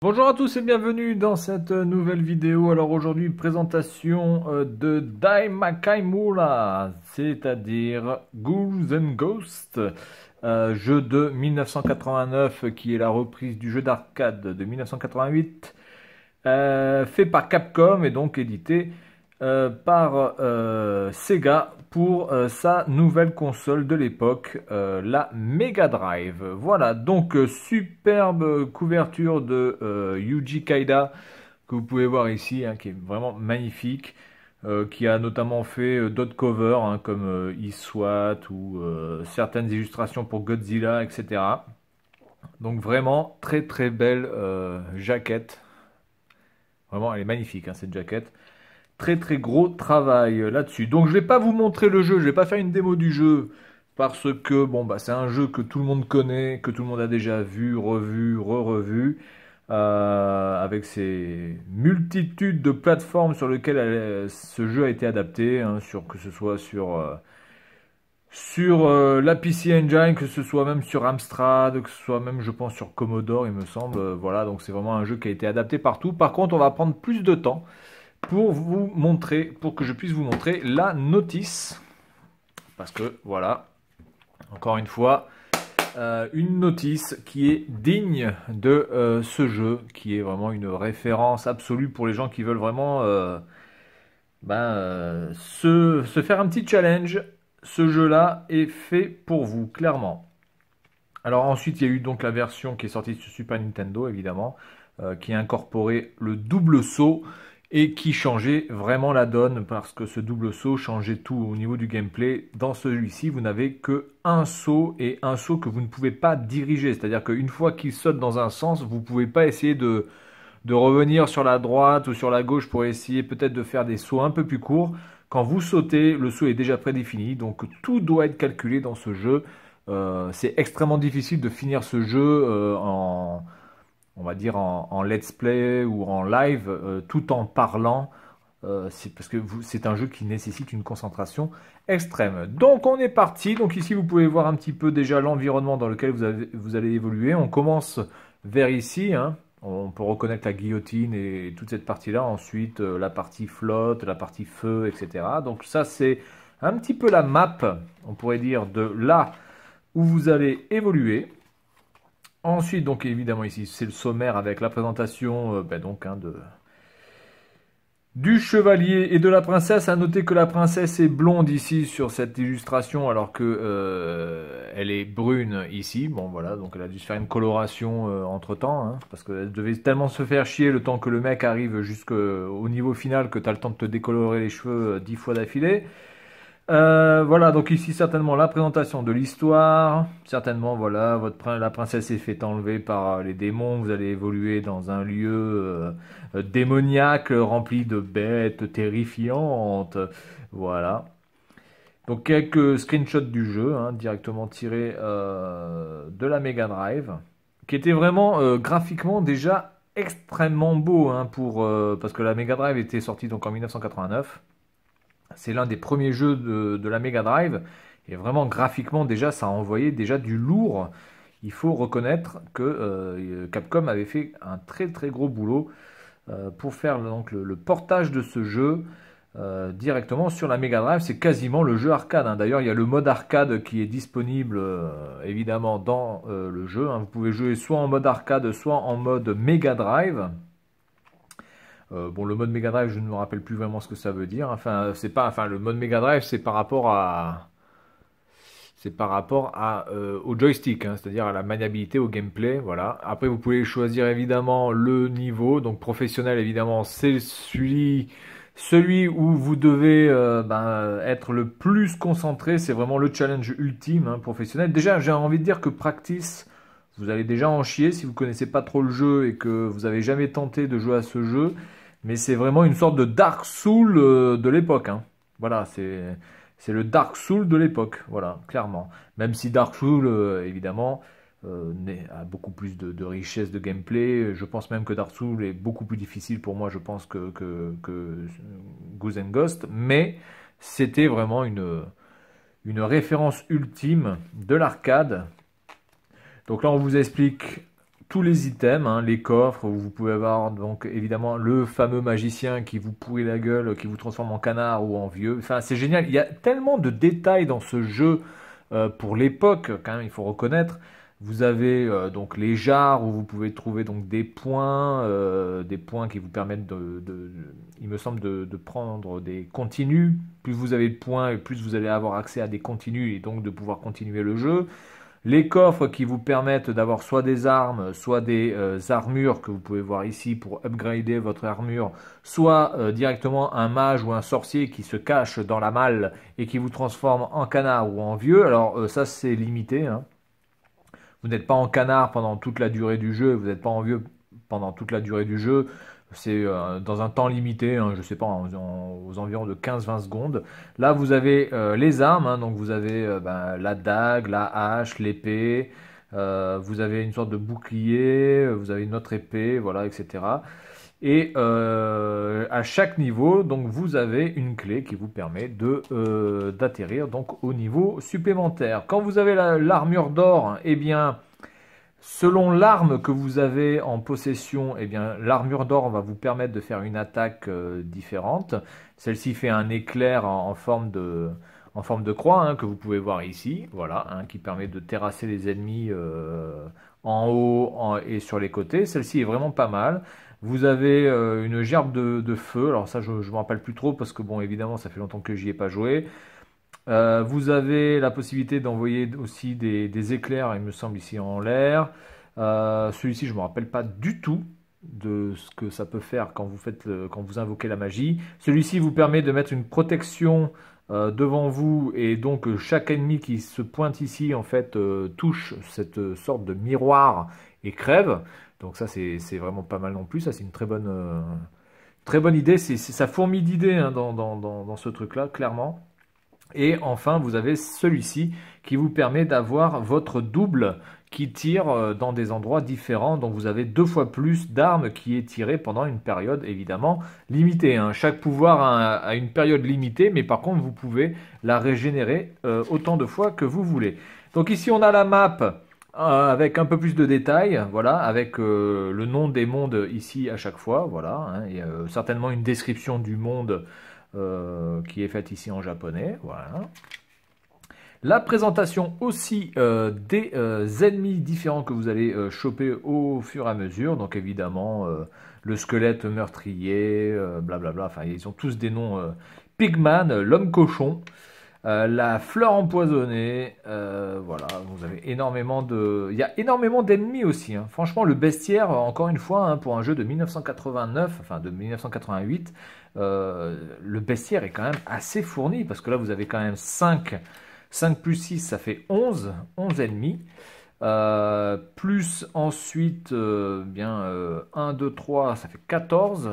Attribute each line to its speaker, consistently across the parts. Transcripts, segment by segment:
Speaker 1: Bonjour à tous et bienvenue dans cette nouvelle vidéo. Alors aujourd'hui, présentation de Dai Makaimura, c'est-à-dire Ghouls and Ghosts, jeu de 1989 qui est la reprise du jeu d'arcade de 1988, fait par Capcom et donc édité par Sega pour sa nouvelle console de l'époque, la Mega Drive. Voilà, donc superbe couverture de Yuji Kaida que vous pouvez voir ici, hein, qui est vraiment magnifique, qui a notamment fait d'autres covers hein, comme eSWAT ou certaines illustrations pour Godzilla, etc. Donc vraiment très très belle jaquette. Vraiment, elle est magnifique hein, cette jaquette. Très très gros travail là-dessus. Donc je vais pas vous montrer le jeu, je vais pas faire une démo du jeu parce que bon bah c'est un jeu que tout le monde connaît, que tout le monde a déjà vu, revu, re-revu, avec ses multitudes de plateformes sur lesquelles ce jeu a été adapté, hein, que ce soit sur la PC Engine, que ce soit même sur Amstrad, que ce soit même je pense sur Commodore il me semble. Voilà, donc c'est vraiment un jeu qui a été adapté partout. Par contre on va prendre plus de temps pour vous montrer, pour que je puisse vous montrer la notice. Parce que voilà, encore une fois, une notice qui est digne de ce jeu, qui est vraiment une référence absolue pour les gens qui veulent vraiment se faire un petit challenge. Ce jeu-là est fait pour vous, clairement. Alors ensuite, il y a eu donc la version qui est sortie sur Super Nintendo, évidemment, qui a incorporé le double saut et qui changeait vraiment la donne parce que ce double saut changeait tout au niveau du gameplay. Dans celui-ci, vous n'avez que un saut et un saut que vous ne pouvez pas diriger. C'est-à-dire qu'une fois qu'il saute dans un sens, vous ne pouvez pas essayer de revenir sur la droite ou sur la gauche pour essayer peut-être de faire des sauts un peu plus courts. Quand vous sautez, le saut est déjà prédéfini, donc tout doit être calculé dans ce jeu. C'est extrêmement difficile de finir ce jeu on va dire en let's play ou en live, tout en parlant. C'est parce que c'est un jeu qui nécessite une concentration extrême. Donc on est parti. Donc ici vous pouvez voir un petit peu déjà l'environnement dans lequel vous allez évoluer. On commence vers ici, hein. On peut reconnaître la guillotine et toute cette partie-là. Ensuite la partie flotte, la partie feu, etc. Donc ça c'est un petit peu la map, on pourrait dire, de là où vous allez évoluer. Ensuite, donc évidemment ici, c'est le sommaire avec la présentation du chevalier et de la princesse. À noter que la princesse est blonde ici sur cette illustration, alors que elle est brune ici. Bon voilà, donc elle a dû se faire une coloration entre-temps, hein, parce qu'elle devait tellement se faire chier le temps que le mec arrive jusqu'au niveau final que tu as le temps de te décolorer les cheveux 10 fois d'affilée. Voilà, donc ici certainement la présentation de l'histoire. Certainement, voilà, la princesse est fait enlever par les démons. Vous allez évoluer dans un lieu démoniaque rempli de bêtes terrifiantes. Voilà. Donc quelques screenshots du jeu, hein, directement tirés de la Mega Drive, qui était vraiment graphiquement déjà extrêmement beau, hein, parce que la Mega Drive était sortie donc en 1989. C'est l'un des premiers jeux de la Mega Drive. Et vraiment, graphiquement, déjà, ça a envoyé déjà du lourd. Il faut reconnaître que Capcom avait fait un très très gros boulot pour faire donc, le portage de ce jeu directement sur la Mega Drive. C'est quasiment le jeu arcade, hein. D'ailleurs, il y a le mode arcade qui est disponible évidemment dans le jeu, hein. Vous pouvez jouer soit en mode arcade, soit en mode Mega Drive. Bon, le mode Mega Drive, je ne me rappelle plus vraiment ce que ça veut dire. Enfin, le mode Mega Drive, c'est par rapport au joystick, hein, c'est-à-dire à la maniabilité, au gameplay, voilà. Après, vous pouvez choisir évidemment le niveau, donc professionnel, évidemment, c'est celui où vous devez être le plus concentré. C'est vraiment le challenge ultime, hein, professionnel. Déjà, j'ai envie de dire que practice, vous allez déjà en chier si vous connaissez pas trop le jeu et que vous avez jamais tenté de jouer à ce jeu. Mais c'est vraiment une sorte de Dark Soul de l'époque, hein. Voilà, c'est le Dark Soul de l'époque, voilà, clairement. Même si Dark Soul, évidemment, a beaucoup plus de richesse de gameplay. Je pense même que Dark Soul est beaucoup plus difficile pour moi, je pense, que Ghouls and Ghosts. Mais c'était vraiment une référence ultime de l'arcade. Donc là, on vous explique tous les items, hein, les coffres, où vous pouvez avoir donc évidemment le fameux magicien qui vous pourrit la gueule, qui vous transforme en canard ou en vieux. Enfin, c'est génial. Il y a tellement de détails dans ce jeu pour l'époque, quand même, il faut reconnaître. Vous avez donc les jarres où vous pouvez trouver donc des points qui vous permettent il me semble, de prendre des continus. Plus vous avez de points, et plus vous allez avoir accès à des continus et donc de pouvoir continuer le jeu. Les coffres qui vous permettent d'avoir soit des armes, soit des armures que vous pouvez voir ici pour upgrader votre armure, soit directement un mage ou un sorcier qui se cache dans la malle et qui vous transforme en canard ou en vieux. Alors ça c'est limité, hein. Vous n'êtes pas en canard pendant toute la durée du jeu, vous n'êtes pas en vieux pendant toute la durée du jeu. C'est dans un temps limité, hein, je ne sais pas, aux environs de 15-20 secondes. Là, vous avez les armes, hein, donc vous avez la dague, la hache, l'épée, vous avez une sorte de bouclier, vous avez une autre épée, voilà, etc. Et à chaque niveau, donc vous avez une clé qui vous permet d'atterrir donc au niveau supplémentaire. Quand vous avez l'armure d'or, eh bien, selon l'arme que vous avez en possession, eh bien, l'armure d'or va vous permettre de faire une attaque différente. Celle-ci fait un éclair en forme de croix, hein, que vous pouvez voir ici, voilà, hein, qui permet de terrasser les ennemis en haut et sur les côtés. Celle-ci est vraiment pas mal. Vous avez une gerbe de feu, alors ça je ne me rappelle plus trop parce que bon évidemment ça fait longtemps que j'y ai pas joué. Vous avez la possibilité d'envoyer aussi des éclairs, il me semble, ici en l'air. Celui-ci, je ne me rappelle pas du tout de ce que ça peut faire quand quand vous invoquez la magie. Celui-ci vous permet de mettre une protection devant vous et donc chaque ennemi qui se pointe ici, en fait, touche cette sorte de miroir et crève. Donc ça, c'est vraiment pas mal non plus. Ça, c'est une très bonne idée. Ça fourmille d'idées, hein, dans ce truc-là, clairement. Et enfin, vous avez celui-ci qui vous permet d'avoir votre double qui tire dans des endroits différents. Donc vous avez 2 fois plus d'armes qui est tirée pendant une période évidemment limitée, hein. Chaque pouvoir a une période limitée, mais par contre vous pouvez la régénérer autant de fois que vous voulez. Donc ici on a la map avec un peu plus de détails, voilà, avec le nom des mondes ici à chaque fois, voilà, hein, et certainement une description du monde qui est faite ici en japonais, voilà. La présentation aussi des ennemis différents que vous allez choper au fur et à mesure, donc évidemment le squelette meurtrier, blablabla, enfin ils ont tous des noms, Pigman, l'homme cochon, la fleur empoisonnée, voilà, vous avez énormément de... Il y a énormément d'ennemis aussi, hein. Franchement, le bestiaire, encore une fois, hein, pour un jeu de 1989, enfin de 1988, le bestiaire est quand même assez fourni, parce que là, vous avez quand même 5 plus 6, ça fait 11 ennemis. Plus ensuite, 1, 2, 3, ça fait 14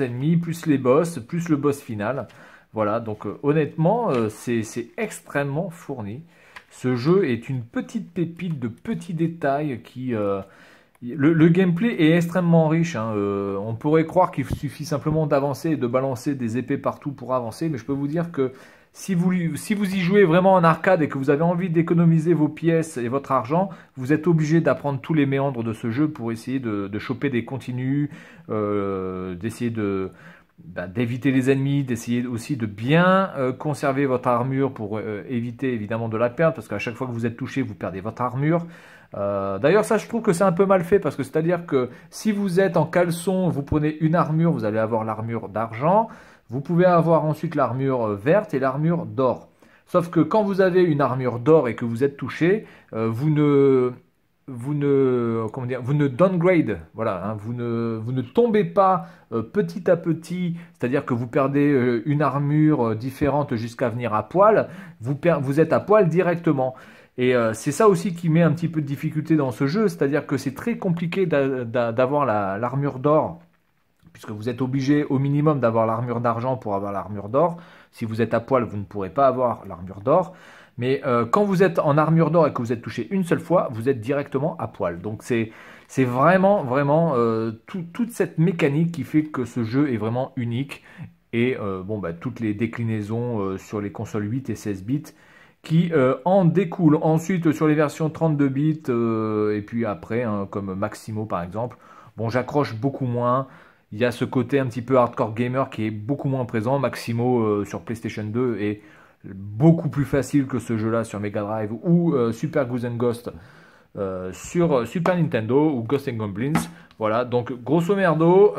Speaker 1: ennemis, plus les boss, plus le boss final. Voilà, donc honnêtement, c'est extrêmement fourni. Ce jeu est une petite pépite de petits détails qui... le gameplay est extrêmement riche, hein. On pourrait croire qu'il suffit simplement d'avancer et de balancer des épées partout pour avancer, mais je peux vous dire que si vous y jouez vraiment en arcade et que vous avez envie d'économiser vos pièces et votre argent, vous êtes obligé d'apprendre tous les méandres de ce jeu pour essayer de choper des continues, d'essayer d'éviter les ennemis, d'essayer aussi de bien conserver votre armure pour éviter évidemment de la perdre, parce qu'à chaque fois que vous êtes touché, vous perdez votre armure. D'ailleurs ça je trouve que c'est un peu mal fait, parce que c'est à dire que si vous êtes en caleçon, vous prenez une armure, vous allez avoir l'armure d'argent, vous pouvez avoir ensuite l'armure verte et l'armure d'or. Sauf que quand vous avez une armure d'or et que vous êtes touché, vous ne downgrade, voilà, hein, vous ne tombez pas petit à petit, c'est-à-dire que vous perdez une armure différente jusqu'à venir à poil, vous êtes à poil directement. Et c'est ça aussi qui met un petit peu de difficulté dans ce jeu, c'est-à-dire que c'est très compliqué d'avoir l'armure d'or, puisque vous êtes obligé au minimum d'avoir l'armure d'argent pour avoir l'armure d'or. Si vous êtes à poil, vous ne pourrez pas avoir l'armure d'or. Mais quand vous êtes en armure d'or et que vous êtes touché une seule fois, vous êtes directement à poil. Donc c'est vraiment toute cette mécanique qui fait que ce jeu est vraiment unique. Et toutes les déclinaisons sur les consoles 8 et 16 bits qui en découlent. Ensuite, sur les versions 32 bits, et puis après, hein, comme Maximo par exemple, bon, j'accroche beaucoup moins. Il y a ce côté un petit peu hardcore gamer qui est beaucoup moins présent. Maximo sur PlayStation 2 est beaucoup plus facile que ce jeu-là sur Mega Drive ou Super Goose and Ghost sur Super Nintendo ou Ghost and Goblins. Voilà, donc grosso merdo,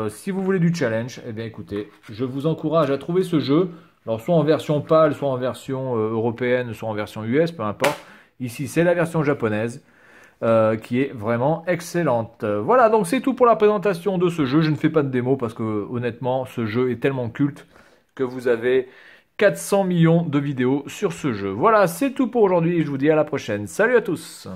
Speaker 1: si vous voulez du challenge, eh bien écoutez, je vous encourage à trouver ce jeu. Alors soit en version PAL, soit en version européenne, soit en version US, peu importe. Ici, c'est la version japonaise qui est vraiment excellente. Voilà, donc c'est tout pour la présentation de ce jeu. Je ne fais pas de démo parce que honnêtement, ce jeu est tellement culte que vous avez 400 millions de vidéos sur ce jeu. Voilà, c'est tout pour aujourd'hui et je vous dis à la prochaine. Salut à tous!